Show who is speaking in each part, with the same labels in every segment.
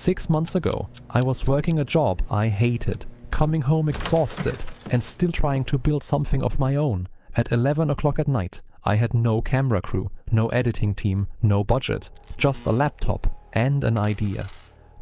Speaker 1: 6 months ago, I was working a job I hated, coming home exhausted, and still trying to build something of my own. At 11 o'clock at night, I had no camera crew, no editing team, no budget, just a laptop and an idea.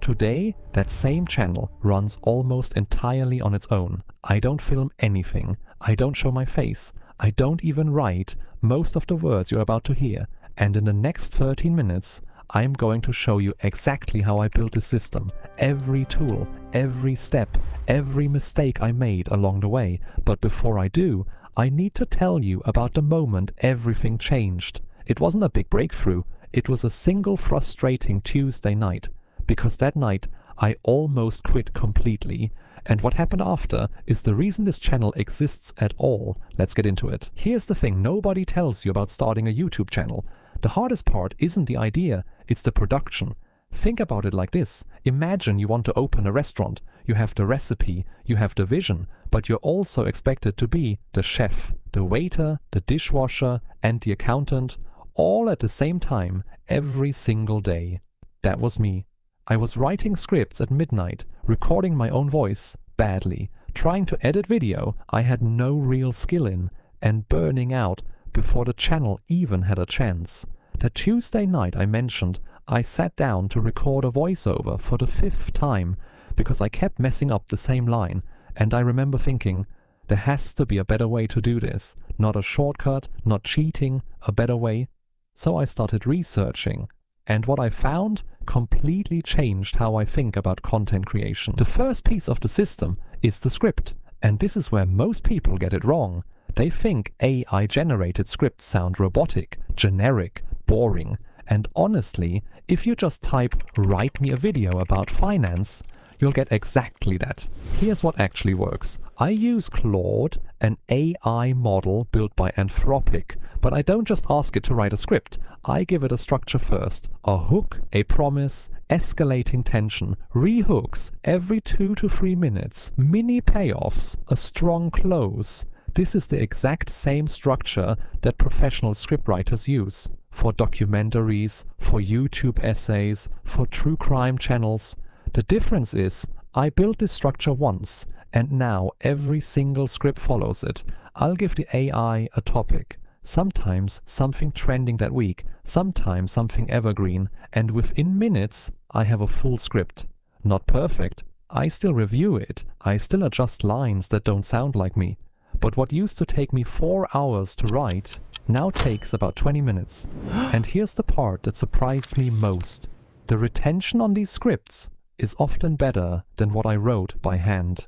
Speaker 1: Today, that same channel runs almost entirely on its own. I don't film anything, I don't show my face, I don't even write most of the words you're about to hear, and in the next 13 minutes, I'm going to show you exactly how I built this system, every tool, every step, every mistake I made along the way. But before I do, I need to tell you about the moment everything changed. It wasn't a big breakthrough, it was a single frustrating Tuesday night. Because that night, I almost quit completely. And what happened after is the reason this channel exists at all. Let's get into it. Here's the thing nobody tells you about starting a YouTube channel. The hardest part isn't the idea, it's the production. Think about it like this. Imagine you want to open a restaurant. You have the recipe, you have the vision, but you're also expected to be the chef, the waiter, the dishwasher, and the accountant, all at the same time, every single day. That was me. I was writing scripts at midnight, recording my own voice, badly, trying to edit video I had no real skill in, and burning out before the channel even had a chance. That Tuesday night I mentioned, I sat down to record a voiceover for the 5th time because I kept messing up the same line, and I remember thinking, there has to be a better way to do this. Not a shortcut, not cheating, a better way. So I started researching, and what I found completely changed how I think about content creation. The first piece of the system is the script, and this is where most people get it wrong. They think AI-generated scripts sound robotic, generic, boring, and honestly, if you just type "write me a video about finance," you'll get exactly that. Here's what actually works. I use Claude, an AI model built by Anthropic, but I don't just ask it to write a script. I give it a structure first, a hook, a promise, escalating tension, re-hooks every 2 to 3 minutes, mini payoffs, a strong close. This is the exact same structure that professional scriptwriters use for documentaries, for YouTube essays, for true crime channels. The difference is, I built this structure once, and now every single script follows it. I'll give the AI a topic, sometimes something trending that week, sometimes something evergreen, and within minutes, I have a full script. Not perfect, I still review it, I still adjust lines that don't sound like me. But what used to take me 4 hours to write now takes about 20 minutes. And here's the part that surprised me most. The retention on these scripts is often better than what I wrote by hand.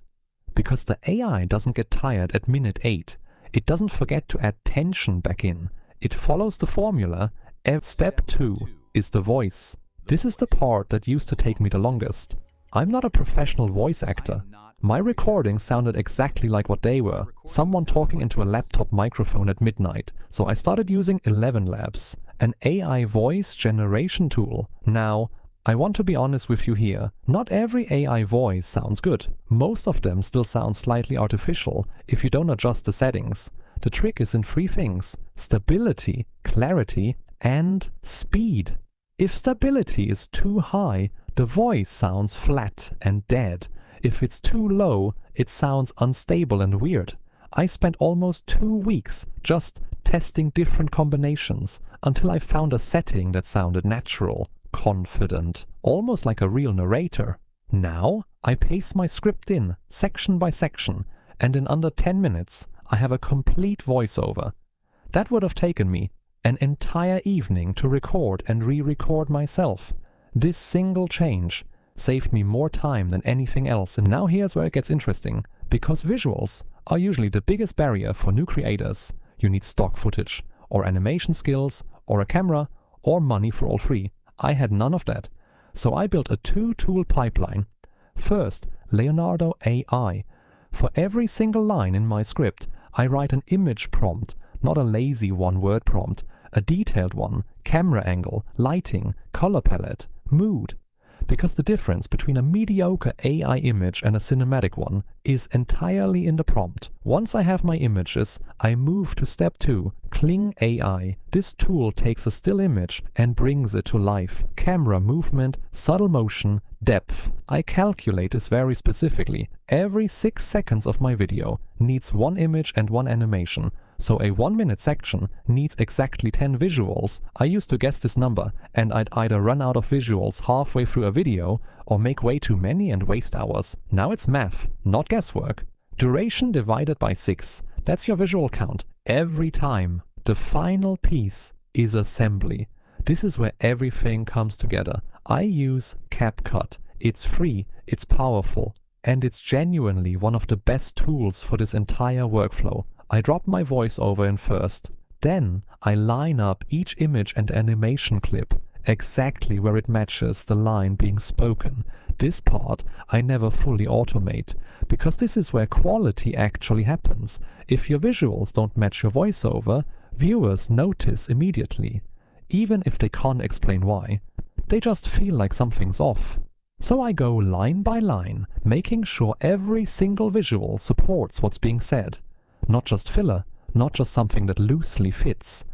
Speaker 1: Because the AI doesn't get tired at minute 8. It doesn't forget to add tension back in. It follows the formula. Step 2 is the voice. This is the part that used to take me the longest. I'm not a professional voice actor. My recordings sounded exactly like what they were, someone talking into a laptop microphone at midnight. So I started using ElevenLabs, an AI voice generation tool. Now, I want to be honest with you here. Not every AI voice sounds good. Most of them still sound slightly artificial if you don't adjust the settings. The trick is in 3 things: stability, clarity, and speed. If stability is too high, the voice sounds flat and dead. If it's too low, it sounds unstable and weird. I spent almost 2 weeks just testing different combinations until I found a setting that sounded natural, confident, almost like a real narrator. Now, I paste my script in, section by section, and in under 10 minutes, I have a complete voiceover. That would have taken me an entire evening to record and re-record myself. This single change saved me more time than anything else. And now here's where it gets interesting. Because visuals are usually the biggest barrier for new creators. You need stock footage, or animation skills, or a camera, or money for all 3. I had none of that. So I built a 2-tool pipeline. First, Leonardo AI. For every single line in my script, I write an image prompt, not a lazy one-word prompt, a detailed one, camera angle, lighting, color palette, mood. because the difference between a mediocre AI image and a cinematic one is entirely in the prompt. Once I have my images, I move to step 2, Kling AI. This tool takes a still image and brings it to life. Camera movement, subtle motion, depth. I calculate this very specifically. Every 6 seconds of my video needs 1 image and 1 animation. So a 1-minute section needs exactly 10 visuals. I used to guess this number, and I'd either run out of visuals halfway through a video or make way too many and waste hours. Now it's math, not guesswork. Duration divided by 6. That's your visual count every time. The final piece is assembly. This is where everything comes together. I use CapCut. It's free, it's powerful, and it's genuinely one of the best tools for this entire workflow. I drop my voiceover in first. Then I line up each image and animation clip exactly where it matches the line being spoken. This part I never fully automate, because this is where quality actually happens. If your visuals don't match your voiceover, viewers notice immediately, even if they can't explain why. They just feel like something's off. So I go line by line, making sure every single visual supports what's being said. Not just filler, not just something that loosely fits.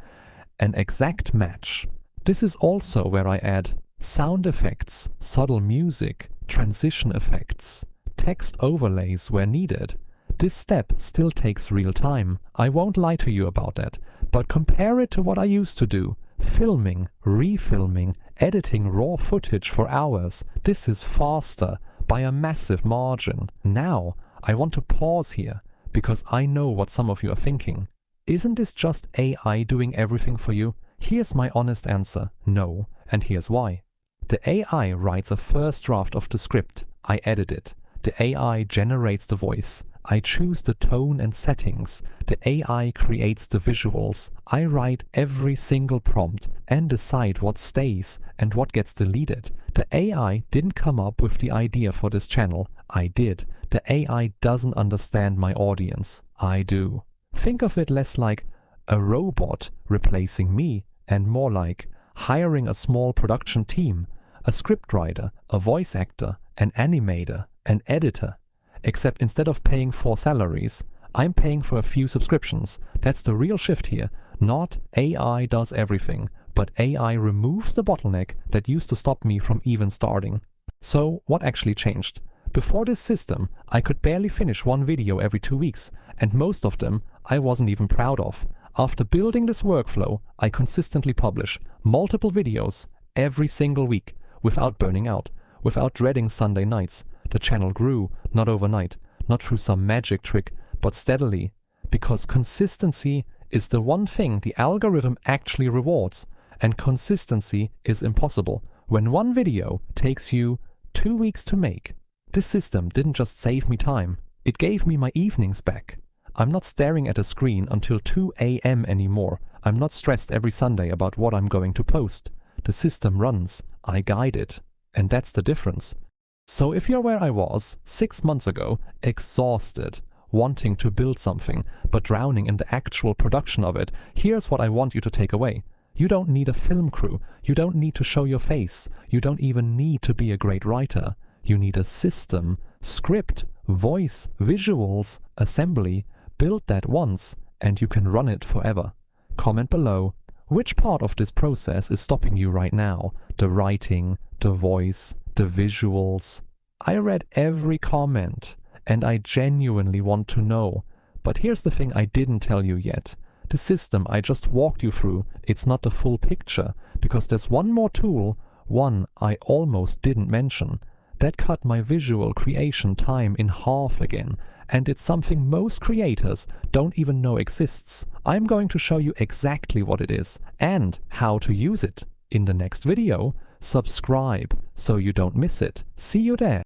Speaker 1: An exact match. This is also where I add sound effects, subtle music, transition effects, text overlays where needed. This step still takes real time. I won't lie to you about that, but compare it to what I used to do. Filming, refilming, editing raw footage for hours. This is faster by a massive margin. Now, I want to pause here, because I know what some of you are thinking. Isn't this just AI doing everything for you? Here's my honest answer, no, and here's why. The AI writes a first draft of the script, I edit it. The AI generates the voice. I choose the tone and settings. The AI creates the visuals. I write every single prompt and decide what stays and what gets deleted. The AI didn't come up with the idea for this channel. I did. The AI doesn't understand my audience. I do. Think of it less like a robot replacing me and more like hiring a small production team, a scriptwriter, a voice actor, an animator, an editor. Except instead of paying 4 salaries, I'm paying for a few subscriptions. That's the real shift here. Not AI does everything, but AI removes the bottleneck that used to stop me from even starting. So what actually changed? Before this system, I could barely finish 1 video every 2 weeks, and most of them I wasn't even proud of. After building this workflow, I consistently publish multiple videos every single week without burning out, without dreading Sunday nights. The channel grew, not overnight, not through some magic trick, but steadily, because consistency is the one thing the algorithm actually rewards, and consistency is impossible when 1 video takes you 2 weeks to make. This system didn't just save me time, it gave me my evenings back. I'm not staring at a screen until 2 a.m. anymore. I'm not stressed every Sunday about what I'm going to post. The system runs, I guide it, and that's the difference. So if you're where I was 6 months ago, exhausted, wanting to build something, but drowning in the actual production of it, here's what I want you to take away. You don't need a film crew. You don't need to show your face. You don't even need to be a great writer. You need a system, script, voice, visuals, assembly. Build that once, and you can run it forever. Comment below, which part of this process is stopping you right now? The writing, the voice, the visuals. I read every comment, and I genuinely want to know. But here's the thing I didn't tell you yet. The system I just walked you through, it's not the full picture, because there's one more tool, one I almost didn't mention, that cut my visual creation time in half again, and it's something most creators don't even know exists. I'm going to show you exactly what it is, and how to use it. In the next video, subscribe so you don't miss it. See you there.